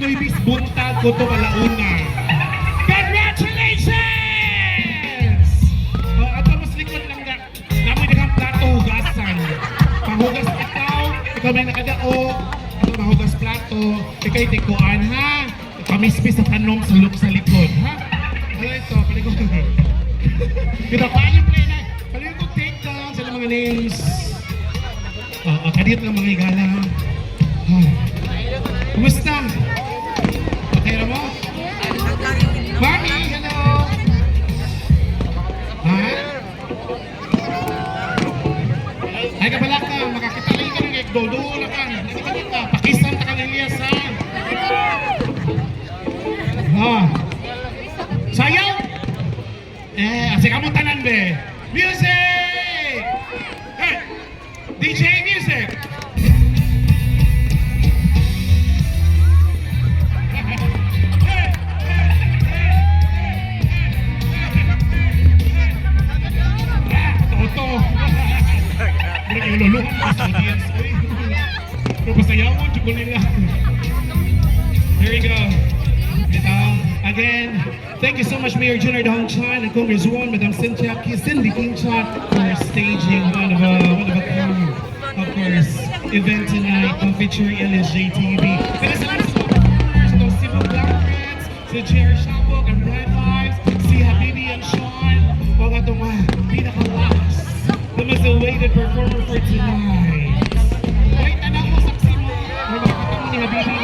Noybis buntag ko to kalauna. Congratulations! Ato mas likod lang na namoy daghang plato hugasan. Panghugas ikaw may nakadao. Ato mahugas plato, ikay tikuan ha. Kamispis sa tanong sa likod ha. Ano ito? Palikod. Kita pa yung play na. Palikod take down sa mga names. Kadit lang mga igala. Kumusta? Okay na mo? Mami, hello! Ha? Ay ka pala ka, makakita lang ka ng ekdo-do na ka. Nakikita ka, Pakistan ka kanilias ha. Sayaw? Asik kamu tanan be. Music! Hey! DJ music! Here we go. Again, thank you so much, Mayor Junard Hong Chan and Congresswoman Madam Cynthia Cindy King Chan for staging one of of course, event tonight featuring LSJ TV. Kaya sa lahat sa mga Cebu Blackheads, si Jerry Shabok and Brad Vibes, si Habibi and Sean, mga itong pinaka-last, the most awaited performer for tonight. Wait, anak mo, saksi mo, makakita mo ni Habibi